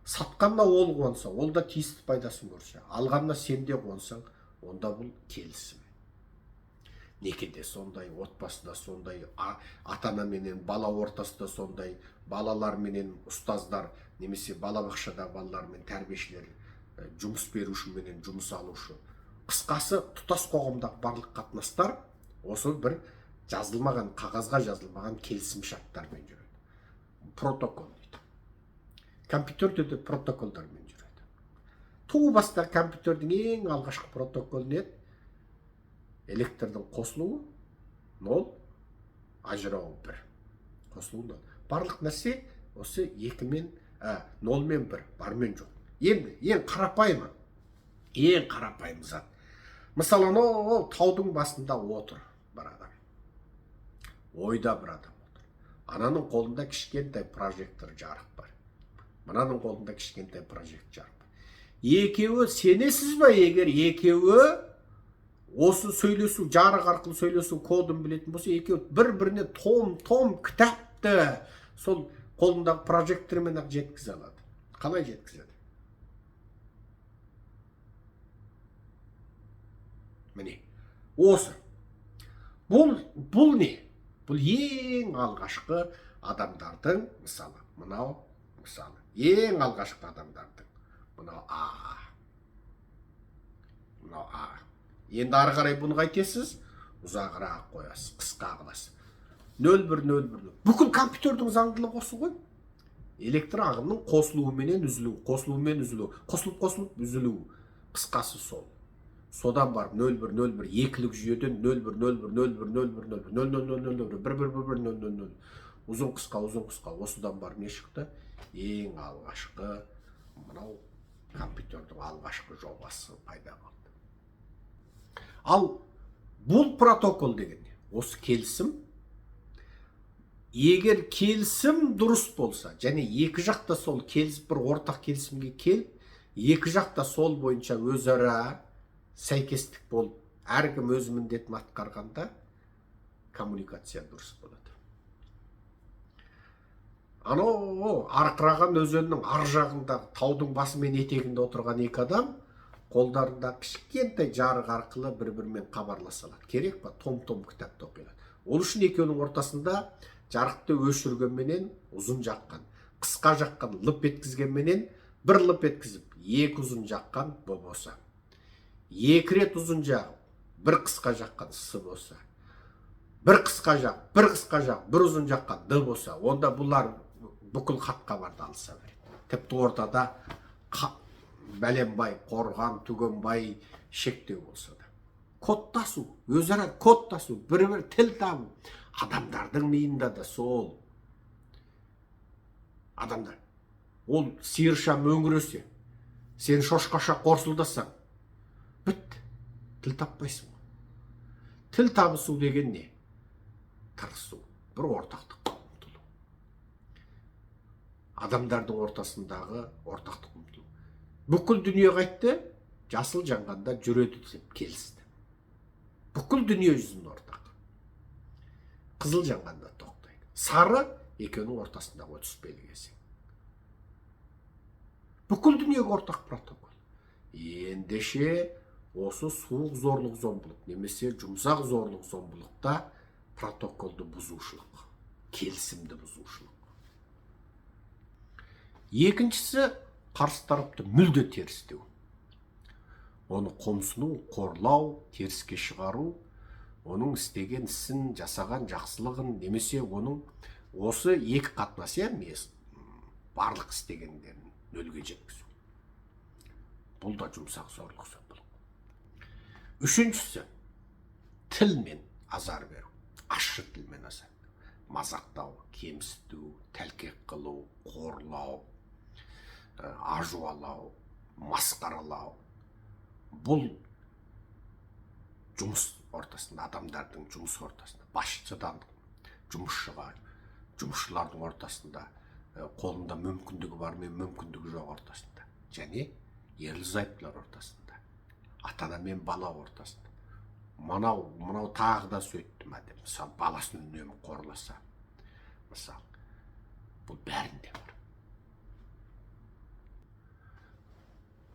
Сатқанна ол қуанса, ол да тиісті пайдасын көрсе, алғанна сен де қуансаң, онда бұл келісім. Некеде сондай, отбасында сондай, ата-ана менен бала ортасында сондай, балалар менен ұстаздар, немесе балабақшада балалар мен тәрбиешілер, жұмыс беруші менен жұмыс алушы. Қысқасы, тұтас қоғамдағы барлық қатынастар осы бір жазылмаған, қағазға жазылмаған келісім шарттармен жүреді. Протокол дейді. Компьютерде де протоколдармен жүреді. Туу баста компьютердің ең алғашқы протоколы не? Электрдің қосылуы 0, ажырауы 1. Қосылуы 0. Барлық нәрсе осы 2 мен 0 мен 1, бар мен жоқ. Ең қарапайым зат. Мысалы, ол таудың басында отыр бір адам. Ойда бір адам отыр. Ананың қолында кішкентай прожектор жарық бар. Мынаның қолында кішкентай прожектор жарық бар. Екеуі, сенесіз ба, егер екеуі осы сөйлесу, жарық арқылы сөйлесу кодын білетін болса, екеуі бір-біріне том кітапты сол қолындағы прожектормен ақ жеткізе алады. Қалай жеткізеді? Міне, осы. Бұл не? Бұл ең алғашқы адамдардың, мысалы, мынау, мысалы, ең алғашқы адамдардың, мынау А. Мынау А. Енді ары қарай бұны қайтесіз? Ұзағырақ қоясыз, қысқа қыласыз. 0,1,0,1. Бүкіл компьютердің заңдылығы осы ғой. Электр ағымның қосылуымен үзілуі, қосылып үзілуі. Қысқасы сол. Содан барып 0,1,0,1 екілік жүйеден 0,1,0,1,0,0,0,0,0,0,0,0,0,0,0,0,0,0,0,0,0,0,0,0,0,0,0,0,0,0,0,0,0,0,0,0,0,0,0,0,0,0,0,0,0,0,0,0,0,0,0,0,0,0,0,0,0,0,0,0,0,0,0,0,0,0,0,0,0,0,0,0,0,0,0,0,0,0,0,0,0,0,0,0,0,0,0,0,0,0,0,0,0,0,0,0,0,0,0,0,0,0,0,0,0,0,0,0,0,0,0,0,0,0,0,0,0,0,0,0,0,0,0,0,0,0,0,0,0,0,0,0,0,0,0,0,0,0,0,0,0,0,0,0,0,0,0,0,0,0,0,0,0,0,0,0,0 мынау компьютердің алғашқы жобасы пайда болды. Ал бұл протокол деген осы келісім. Егер келісім дұрыс болса, және екі жақта сол келісіп бір ортақ келісімге келіп, екі жақта сол бойынша өзара сәйкестік болып, әркім өз міндетін атқарғанда коммуникация дұрыс болады. Анау арқыраған өзеннің ар жағында таудың басы мен етегінде отырған екі адам қолдарында кішкентай жарық арқылы бір-бірімен хабарласа алады. Керек па? Том кітапты оқи алады. Ол үшін екеуінің ортасында жарықты өшіргенменен ұзын жаққан, қысқа жаққан лып еткізгенменен бір лып еткізіп, екі ұзын жаққан болса, екі рет ұзын жағып, бір қысқа жаққан с болса, бір қысқа жақ, бір ұзын жаққан д болса, онда бұлар бүкіл хат хабарды алыса береді. Тіпті ортада бәленбай, қорған, түгенбай, шектеу болса да. Кодтасу, өзара кодтасу, бір тіл табу. Адамдардың миында да сол. Адамдар. Ол сиырша мөңіресе, сен шошқаша қорсылдасаң, бітті. Тіл таппайсың. Тіл табысу деген не? Тырысу, бір ортақтыққа ұмтылу. Адамдардың ортасындағы ортақтық ұмтылу. Бүкіл дүние қайтты, жасыл жанғанда жүреді деп келісті. Бүкіл дүние жүзін ортақ. Қызыл жанғанда тоқтайды. Сары екеуінің ортасындағы 30 белгісі. Бүкіл дүниеге ортақ протокол. Ендеше осы суық зорлық зомбылық немесе жұмсақ зорлық зомбылықта протоколды бұзушылық, келісімді бұзушылық. Екіншісі, қарсы тарапты мүлде терістеу. Оны қомсыну, қорлау, теріске шығару, оның істеген ісін, жасаған жақсылығын, немесе оның осы екі қатынасы емес, барлық істегендерін нөлге жеткізу. Бұл да жұмсақ зорлық зомбылық. Үшіншісі, тілмен азар беру, ащы тілмен азар беру, мазақтау, кемсіту, тәлкек қылу, қорлау, ажуалау, масқаралау. Бұл жұмыс ортасында, адамдардың жұмыс ортасында, басшыдан жұмысшыға, жұмысшылардың ортасында, қолында мүмкіндігі бар мен мүмкіндігі жоқ ортасында, және ерлі-зайыптылар ортасында, ата-ана мен бала ортасында. Мынау тағы да сөйтті ме деп, мысалы, баласын үнемі қорласа, мысалы, бұл бәрінде бар.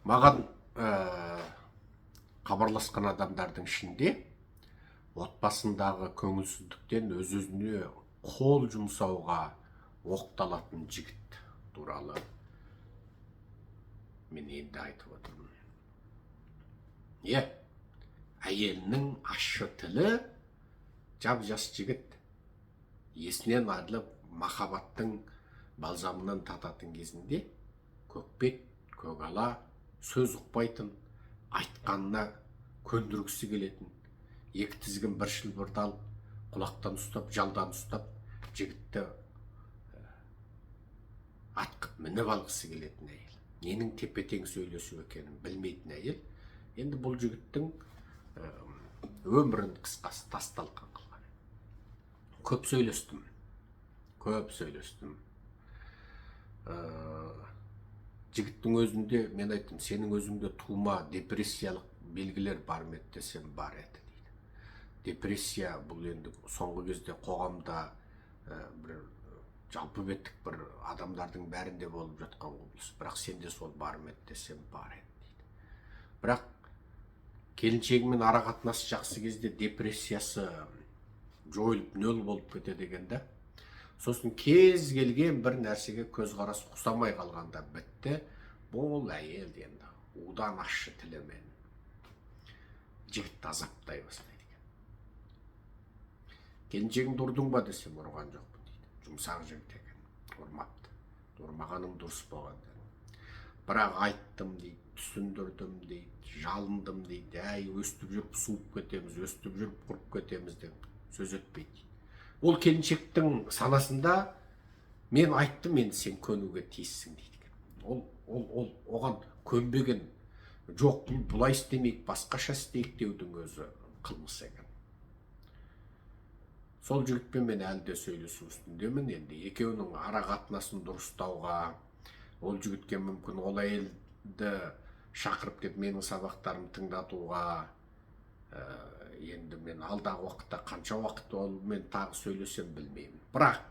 Маған хабарласқан адамдардың ішінде отбасындағы көңілсіздіктен өз-өзіне қол жұмсауға оқталатын жігіт туралы мен енді айтып отырмын. Әйелінің ащы тілі, жап-жас жігіт есінен айырылып махаббаттың балзамынан тататын кезінде көкбет, көгала, сөз ұқпайтын, айтқанына көндіргісі келетін, екі тізгін бір шылбырды алып, құлақтан ұстап, жалдан ұстап, жігітті атқып мініп алғысы келетін әйел. Ненің тепе-тең сөйлесу екенін білмейтін әйел. Енді бұл жігіттің өмірін қысқасы тасталқан қылған. Көп сөйлестім. Жігіттің өзінде, мен айттым, сенің өзіңде тума депрессиялық белгілер бар ма еді десем, бар еді дейді. Депрессия бұл енді соңғы кезде қоғамда бір жалпы беттік бір адамдардың бәрінде болып жатқан құбылыс. Бірақ сенде сол бар ма еді десем, бар еді дейді. Бірақ келіншегімен ара қатынасы жақсы кезде депрессиясы жойылып нөл болып кетеді дегенде, сосын кез келген бір нәрсеге көзқарас ұқсамай қалғанда бітті. Бұл әйел енді удан ащы тілімен жігітті азаптай бастайды екен. Келіншегіңді ұрдың ба десем, ұрған жоқпын дейді. Жұмсақ жігіт екен, ұрмапты. Ұрмағаным дұрыс болған деді. Бірақ айттым дейді, түсіндірдім дейді, жалындым дейді. Өстіп жүріп суып кетеміз, өстіп жүріп құрып кетеміз деп сөз өтпейді. Ол келіншектің санасында мен айттым, енді сен көнуге тиіссің дейді. Ол оған көнбеген, жоқ, бұлай істемейік, басқаша істейік деудің өзі қылмыс екен. Сол жігітпен мен әлі де сөйлесу үстіндемін. Енді екеуінің ара қатынасын дұрыстауға, ол жігітке мүмкін ол әйелді шақырып кеп менің сабақтарымды тыңдатуға, енді мен алдағы уақытта қанша уақыт мен тағы сөйлесем білмеймін. Бірақ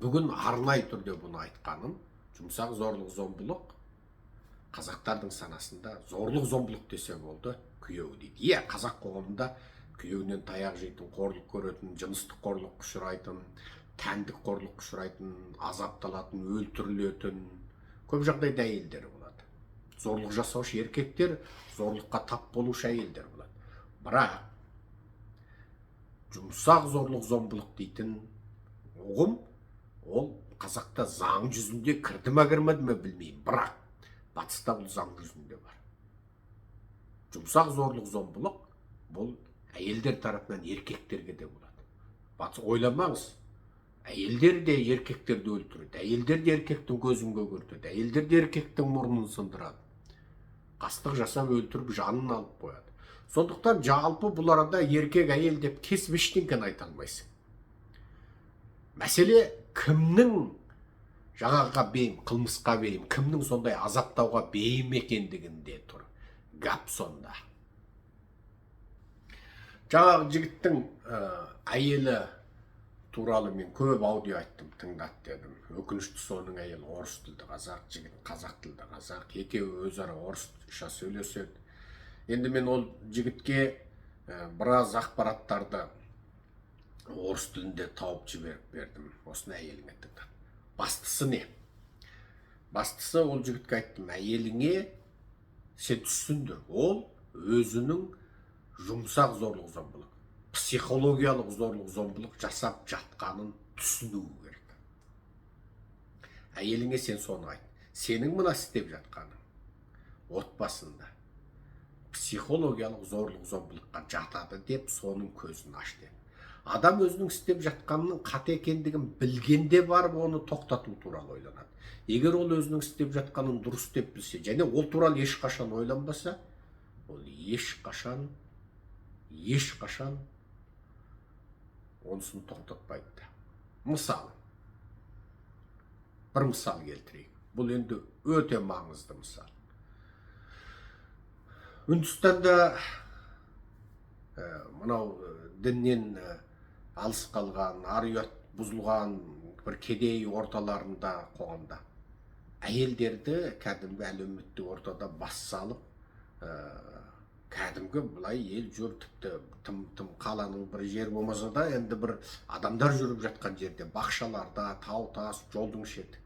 бүгін арнай түрде бұны айтқаным, жұмсақ зорлық зомбылық қазақтардың санасында зорлық зомбылық десе болды, күйеу дейді. Қазақ қоғамында күйеуінен таяқ жейтін, қорлық көретін, жыныстық қорлық ұшырайтын, тәндік қорлық ұшырайтын, азапталатын, өлтірілетін көп жағдайда әйелдер болады. Зорлық жасаушы еркектер, зорлыққа тап болушы әйелдер болады. Бірақ жұмсақ зорлық зомбылық дейтін ұғым, ол қазақта заң жүзінде кірді ме кірмеді ме білмеймін, бірақ батыста бұл заң жүзінде бар. Жұмсақ зорлық зомбылық бұл әйелдер тарапынан еркектерге де болады. Батыс ойламаңыз. Әйелдер де еркектерді өлтіреді. Әйелдер де еркектің көзін көгертеді. Әйелдер де еркектің мұрнын сындырады. Қастық жасап өлтіріп жанын алып қояды. Сондықтан жалпы бұл арада еркек әйел деп кесіп ештеңені айта алмайсың. Мәселе кімнің жаңағыға бейім, қылмысқа бейім, кімнің сондай азаптауға бейім екендігінде тұр. Гап сонда. Жаңағы жігіттің әйелі туралы мен көп аудио айттым, тыңдат дедім. Өкініштісі оның әйелі орыс тілді қазақ, жігіт қазақ тілді қазақ, екеуі өзара орысша сөйлеседі. Енді мен ол жігітке біраз ақпараттарды орыс тілінде тауып жіберіп бердім. Осыны әйеліңе тыңдат. Бастысы не? Бастысы ол жігітке айттым, әйеліңе сен түсіндір. Ол өзінің жұмсақ зорлық зомбылық, психологиялық зорлық зомбылық жасап жатқанын түсіну керек. Әйеліңе сен соны айт. Сенің мына істеп жатқаның отбасында психологиялық зорлық зомбылыққа жатады деп соның көзін аш деп. Адам өзінің істеп жатқанының қате екендігін білгенде барып оны тоқтату туралы ойланады. Егер ол өзінің істеп жатқанын дұрыс деп білсе, және ол туралы ешқашан ойланбаса, ол ешқашан онысын тоқтатпайды. Мысалы, бір мысал келтірейік. Бұл енді өте маңызды мысал. Үндістанда мынау діннен алыс қалған, ар-ұят бұзылған бір кедей орталарында, қоғамда әйелдерді кәдімгі әлеуметтік ортада бас салып, кәдімгі бұлай ел жүр, тіпті тым қаланың бір жер болмаса да, енді бір адамдар жүріп жатқан жерде, бақшаларда, тау-тас, жолдың шеті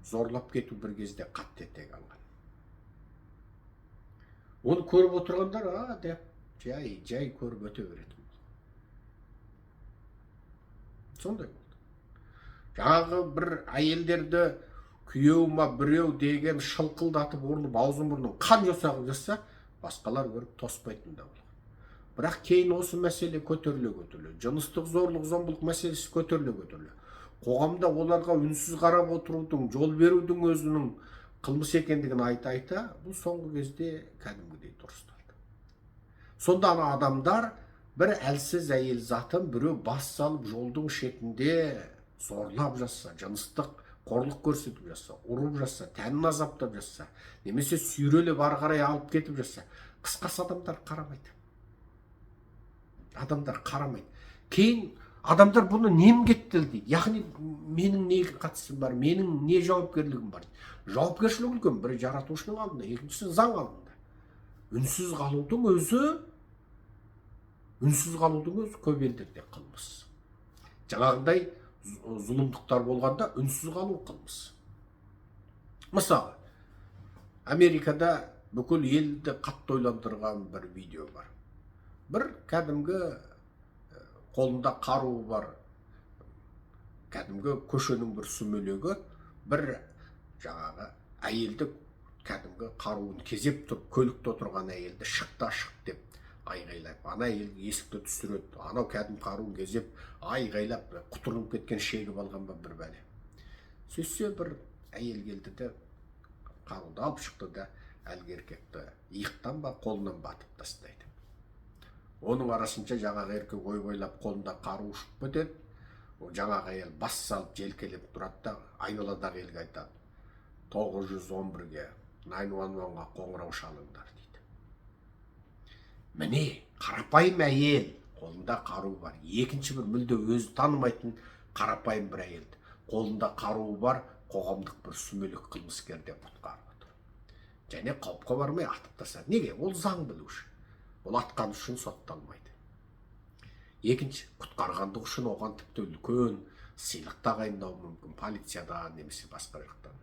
зорлап кету бір кезде қатты етек алған. Оны көріп отырғандар, деп жай көріп өте береді. Сондай болды. Жаңағы бір әйелдерді күйеу ма біреу деген шылқылдатып ұрынып, аузын мұрнын қан жосағын жасса, басқалар көріп тоспайтын да болған. Бірақ кейін осы мәселе көтеріле. Жыныстық зорлық зомбылық мәселесі көтеріле. Қоғамда оларға үнсіз қарап отырудың, жол берудің өзінің қылмыс екендігін айта, бұл соңғы кезде кәдімгідей дұрысталды. Сонда адамдар бір әлсіз әйел затын біреу бас салып жолдың шетінде зорлап жатса, жыныстық қорлық көрсетіп жатса, ұрып жатса, тәнін азаптап жатса, немесе сүйрелеп ары қарай алып кетіп жатса, қысқасы адамдар қарамайды. Кейін адамдар бұны нем кеттіл дейді. Яғни менің не қатысым бар, менің не жауапкерлігім бар. Жауапкершілік үлкен, бірі жаратушының алдында, екіншісі заң алдында. Үнсіз қалудың өзі көп елдерде қылмыс. Жаңағындай зұлымдықтар болғанда үнсіз қалу қылмыс. Мысалы, Америкада бүкіл елді қатты ойландырған бір видео бар. Бір кәдімгі қолында қаруы бар, кәдімгі көшенің бір сүмелегі, бір жаңағы әйелді кәдімгі қаруын кезеп тұрып, көлікте отырған әйелді шық деп айғайлап, ана әйел есікті түсіреді, анау кәдімгі қаруын кезеп айғайлап, құтырынып кеткен шегіп алған бір бәле. Сөйтсе бір әйел келді де қаруды алып шықты да әлгі еркекті иықтан ба қолынан батып тастайды. Оның арасынша жаңағы еркек ойбайлап қолында қару ұшып кетеді. Жаңағы әйел бас салып желкелеп тұрады да айналадағы елге айтады: 911-ге 911-ға қоңырау шалыңдар дейді. Міне қарапайым әйел, қолында қару бар. Екінші бір мүлде өзі танымайтын қарапайым бір әйел, қолында қаруы бар, қоғамдық бір сүмелек қылмыскерде құтқарып отыр. Және қауіпке бармай атып тастады. Неге? Ол заң білуші. Ол атқан үшін сотталмайды. Екінші, құтқарғандық үшін оған тіпті үлкен сыйлық тағайындау мүмкін, полициядан немесе басқа жақтан.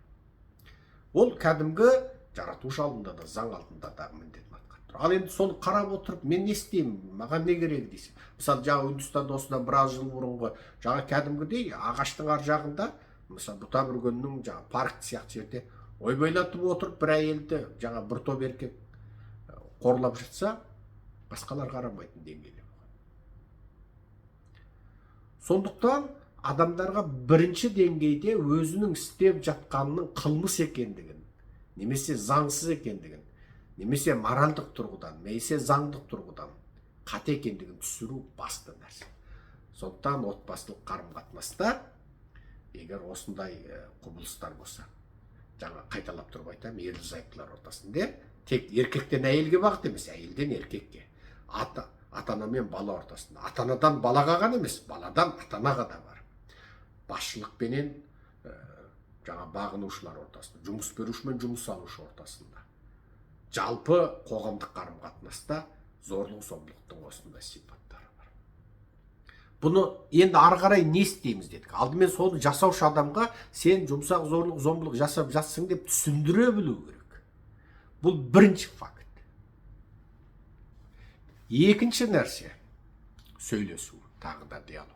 Ол кәдімгі жаратушы алдында да, заң алдында да міндетін атқарып тұр. Ал енді соны қарап отырып, мен не істеймін, маған не керек дейсің. Мысалы, жаңа Үндістанда осыдан біраз жыл бұрынғы жаңа кәдімгідей ағаштың ар жағында, мысалы бұта бүргеннің жаңа парк сияқты жерде ойбайлатып отырып бір әйелді, жаңа бір топ еркек қорлап жатса, басқалар қарамайтын деңгейде болған. Сондықтан адамдарға бірінші деңгейде өзінің істеп жатқанының қылмыс екендігін, немесе заңсыз екендігін, немесе моральдық тұрғыдан, немесе заңдық тұрғыдан қате екендігін түсіру басты нәрсе. Сондықтан отбасылық қарым-қатынаста егер осындай құбылыстар болса, жаңа қайталап тұрып айтамын, ерлі-зайыптылар ортасында тек еркектен әйелге бағыт емес, әйелден еркекке, ата-ана мен бала ортасында, ата-анадан балаға ғана емес, баладан ата-анаға да бар. Басшылықпенен жаңа бағынушылар ортасында, жұмыс беруші мен жұмыс алушы ортасында. Жалпы қоғамдық қарым-қатынаста зорлық-зомбылықтың осындай сипаттары бар. Бұны енді ары қарай не істейміз дедік. Алдымен соны жасаушы адамға сен жұмсақ зорлық-зомбылық жасап жатсың деп түсіндіре білу керек. Бұл бірінші факт. Екінші нәрсе сөйлесу, тағы да диалог.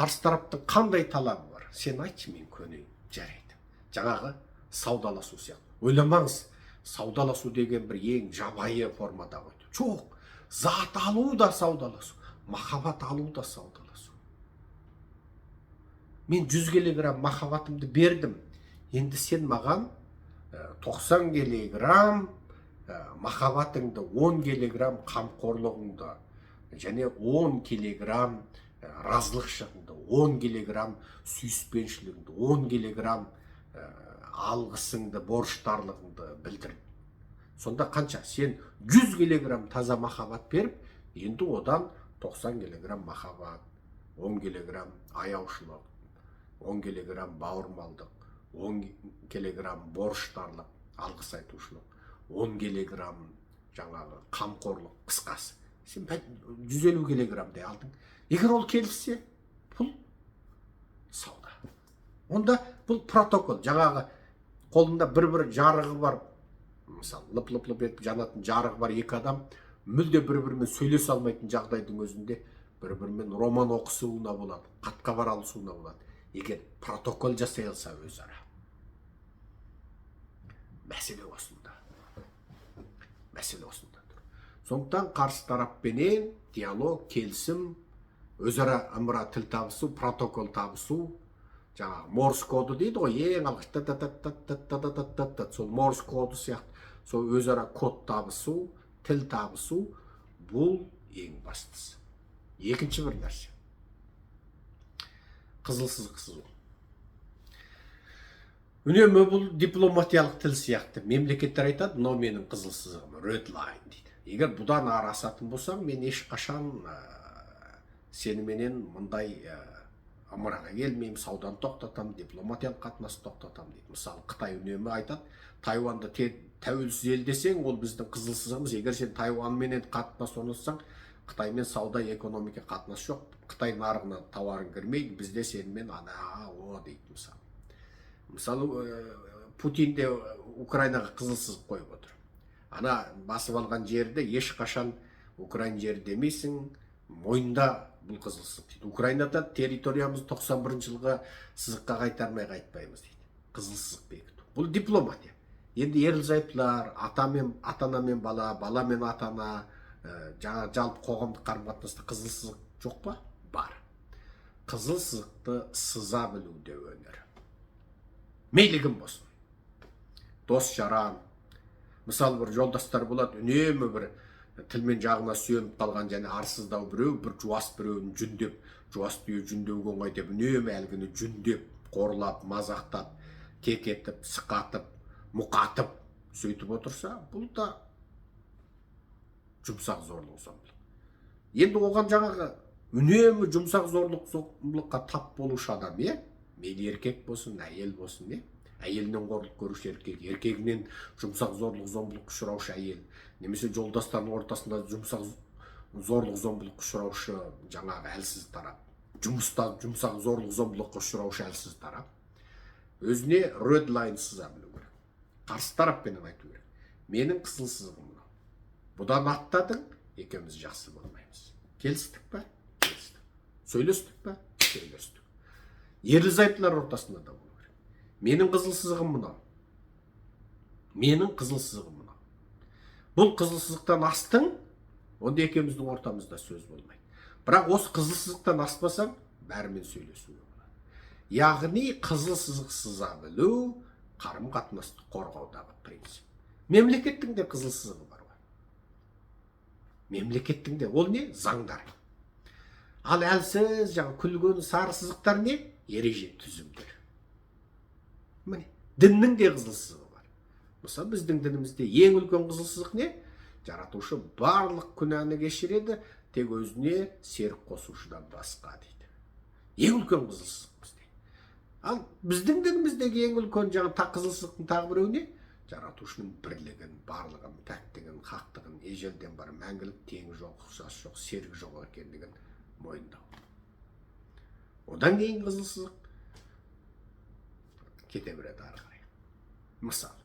Қарсы тараптың қандай талабы бар? Сен айтшы, мен көнейін, жарайды. Жаңағы саудаласу сияқты. Ойламаңыз, саудаласу деген бір ең жабайы формада қойды. Жоқ, зат алу да саудаласу, махаббат алу да саудаласу. Мен 100 килограмм махаббатымды бердім. Енді сен маған 90 килограмм махаббатыңды, 10 килограмм қамқорлығыңды, және 10 килограмм разылықшылығыңды, 10 килограмм сүйіспеншілігіңді, 10 килограмм алғысыңды, борыштарлығыңды білдір. Сонда қанша? Сен 100 килограмм таза махаббат беріп, енді одан 90 килограмм махаббат, 10 килограмм аяушылық, 10 килограмм бауырмалдық, 10 килограмм борыштарлық, алғыс айтушылық, 10 килограмм жаңағы қамқорлық, қысқасы. Сен 150 килограммдай алдың. Егер ол келіссе, бұл сауда. Онда бұл протокол. Жаңағы қолында бір жарығы бар, мысалы, лып-лып етіп жанатын жарығы бар екі адам, мүлде бір-бірімен сөйлесе алмайтын жағдайдың өзінде бір-бірімен роман оқысуына болады, хат-хабар алысуына болады. Егер протокол жасай алса өзара. Мәселе осында. Сондықтан қарсы тараппенен диалог, келісім, өзара ымыра тіл табысу, протокол табысу, жаңағы морс коды дейді ғой, ең алғаш сол морс коды сияқты, сол өзара код табысу, тіл табысу, бұл ең бастысы. Екінші бір нәрсе. Қызыл-сызықсыз. Үнемі бұл дипломатиялық тіл сияқты. Мемлекеттер айтады, но менің қызыл сызығым, red line дейді. Егер бұдан ары асатын болсам, мен ешқашан сеніменен мұндай ымыраға келмеймін, сауданы тоқтатам, дипломатиялық қатынасты тоқтатам дейді. Мысалы, Қытай үнемі айтады, Тайванды тәуелсіз ел десең, ол біздің қызыл сызығымыз. Егер сен Тайваньменен қатынас орнатсаң, Қытаймен сауда экономика қатынас жоқ, Қытай нарығына тауарың кірмейді, бізде сенімен дейді мысалы. Путин де Украинаға қызыл сызық қойып отыр. Ана басып алған жерді ешқашан Украин жері демейсің, мойында бұл қызыл сызық дейді. Украинада территориямыз 91 жылғы сызыққа қайтпаймыз дейді. Қызыл сызық бекіту. Бұл дипломатия. Енді ерлі-зайыптылар, ата-ана мен бала, бала мен ата-ана, жаңа жалпы қоғамдық қарым-қатынаста қызыл сызық жоқ па? Бар. Қызыл сызықты сыза білуде өнер. Мейлі кім болсын. Дос жаран. Мысалы, бір жолдастар болады, үнемі бір тілмен жағына сүйеніп қалған және арсыздау біреу, бір жуас біреуін жүндеп, жуас түйе жүндеуге оңай деп, үнемі әлгіні жүндеп, қорлап, мазақтап, кекетіп, сықатып, мұқатып, сөйтіп отырса, бұл да жұмсақ зорлық-зомбылық. Енді оған жаңағы үнемі жұмсақ зорлық-зомбылыққа тап болушы адам, мейлі еркек болсын, әйел болсын, әйелінен қорлық көруші еркек, еркегінен жұмсақ зорлық-зомбылық ұшыраушы әйел, немесе жолдастардың ортасында жұмсақ зорлық-зомбылық ұшыраушы жаңағы әлсіз тарап, жұмыста жұмсақ зорлық-зомбылық ұшыраушы әлсіз тарап, өзіне red line сыза білу керек. Қарсы тараппенен айту керек. Менің қызыл сызығым мынау. Бұдан аттадың, екеуміз жақсы болмаймыз. Келістік па? Келістік. Сөйлестік па? Сөйлестік. Ерлі-зайыптылар ортасында да болу керек. Менің қызыл сызығым мынау. Менің қызыл сызығым мынау. Бұл қызыл сызықтан астың, онда екеуміздің ортамызда сөз болмайды. Бірақ осы қызыл сызықтан аспасаң, бәрімен сөйлесуге болады. Яғни қызыл сызық сыза білу қарым қатынасты қорғаудағы принцип. Мемлекеттің де қызыл сызығы бар ғой. Мемлекеттің де ол не? Заңдар. Ал әлсіз жаңа күлген сары сызықтар не? Ереже, түзімдер. Міне, діннің де қызыл сызығы бар. Мысалы, біздің дінімізде ең үлкен қызыл сызық не? Жаратушы барлық күнәні кешіреді, тек өзіне серік қосушыдан басқа дейді. Ең үлкен қызыл сызық бізде. Ал біздің дініміздегі ең үлкен жаңа қызыл сызықтың тағы біреуі не? Жаратушының бірлігін, барлығын, пәктігін, хақтығын, ежелден бар мәңгілік теңі жоқ, ұқсас жоқ, серік жоқ екендігін мойындау. Одан кейін қызыл сызық кете береді ары қарай. Мысалы,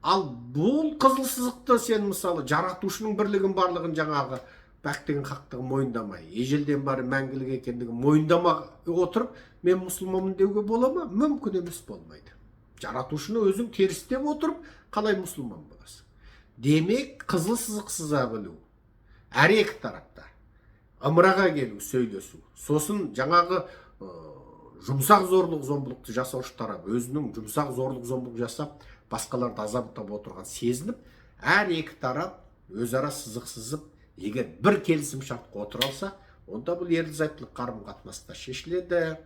ал бұл қызыл сызықты сен мысалы жаратушының бірлігін, барлығын, жаңағы пәктігін, хақтығын мойындамай, ежелден бар мәңгілік екендігін мойындамай отырып, мен мұсылманмын деуге бола ма? Мүмкін емес, болмайды. Жаратушыны өзің терістеп отырып, қалай мұсылман боласың? Демек, қызыл сызық сыза білу әр екі тарапта ымыраға келу, сөйлесу. Сосын жаңағы жұмсақ зорлық зомбылықты жасаушы тарап өзінің жұмсақ зорлық зомбылық жасап, басқаларды азаптап отырған сезініп, әр екі тарап өзара сызық сызып, егер бір келісім шартқа отыра алса, онда бұл ерлі-зайыптылық қарым-қатынаста шешіледі.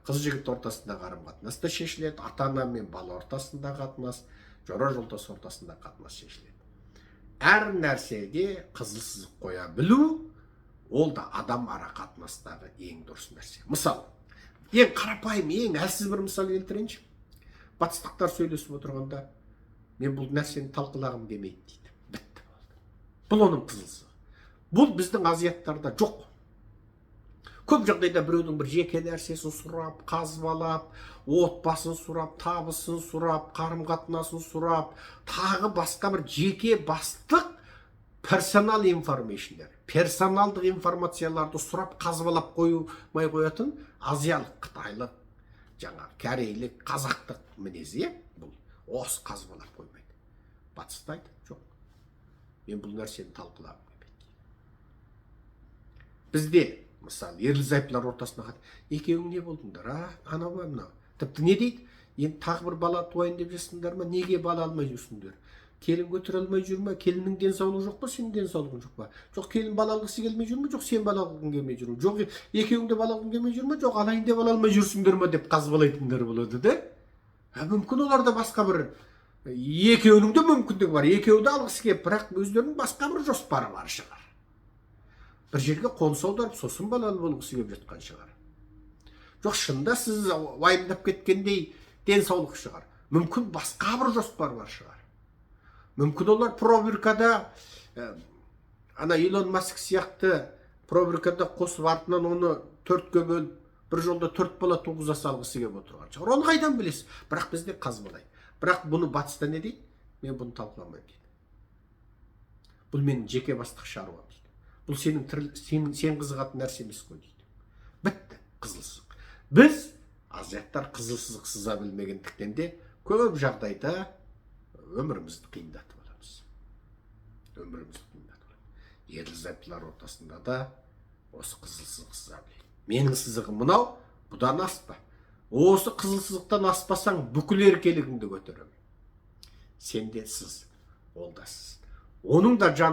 Қыз-жігіт ортасында қарым-қатынаста шешіледі, ата-ана мен бала ортасында қатынас, жора-жолдас ортасында қатынас шешіледі. Әр нәрсеге қызыл сызық қоя білу, ол да адам ара қатынастағы ең дұрыс нәрсе. Мысалы, ең қарапайым, ең әлсіз бір мысал келтірейінші. Батыстықтар сөйлесіп отырғанда, мен бұл нәрсені талқылағым келмейді дейді. Бітті болды. Бұл оның қызыл сызығы. Бұл біздің азияттарда жоқ. Көп жағдайда біреудің бір жеке нәрсесін сұрап, қазбалап, отбасын сұрап, табысын сұрап, қарым-қатынасын сұрап, тағы басқа бір жеке бастық персонал информейшндер, персоналдық информацияларды сұрап, қазбалап қоймай қоятын азиялық, қытайлық, жаңа корейлік, қазақтық мінезі, бұл осы қазбалап қоймайды. Батыста айтады, жоқ. Мен бұл нәрсені талқылағым келмейді. Бізде мысалы, ерлі-зайыптылар ортасына қатып, екеуің не болдыңдар, анау ба мынау? Тіпті не дейді? Енді тағы бір бала туайын деп жатсыңдар ма? Неге бала алмай жүрсіңдер? Келін көтере алмай жүр ме? Келіннің денсаулығы жоқ па? Сенің денсаулығың жоқ па? Жоқ, келін бала алғысы келмей жүр ме? Жоқ, сен бала алғың келмей жүр ме? Жоқ, екеуің де бала алғың келмей жүр ме? Жоқ, алайын деп ала алмай жүрсіңдер ме деп қазбалайтындар болады да? Мүмкін оларда басқа бір екеуінің де мүмкіндігі бар. Екеуі де алғысы келіп, бірақ өздерінің басқа бір жоспары бар шығар. Бір жерге қоныс аударып, сосын балалы болғысы келіп жатқан шығар. Жоқ, шында сіз уайымдап кеткендей денсаулық шығар. Мүмкін басқа бір жоспар бар шығар. Мүмкін олар пробиркада, ана Илон Маск сияқты пробиркада қосып артынан оны 4-ке бөліп, бір жолда 4 бала туғыза салғысы келіп отырған шығар. Оны қайдан білесіз? Бірақ бізде қазбалайды. Бірақ бұны батыста не дейді? Мен бұны талқыламаймын дейді. Бұл менің жеке бастық шаруам дейді. Бұл сен қызығатын нәрсе емес қой дейді. Бітті, қызыл сызық. Біз азияттар қызыл сызық сыза білмегендіктен де көп жағдайда өмірімізді қиындатып аламыз. Ерлі-зайыптылар ортасында да осы қызыл сызық сыза білейді. Менің сызығым мынау, бұдан аспа. Осы қызыл сызықтан аспасаң, бүкіл еркелігіңді көтеремін. Сен де сыз, ол да сыз. Оның да жан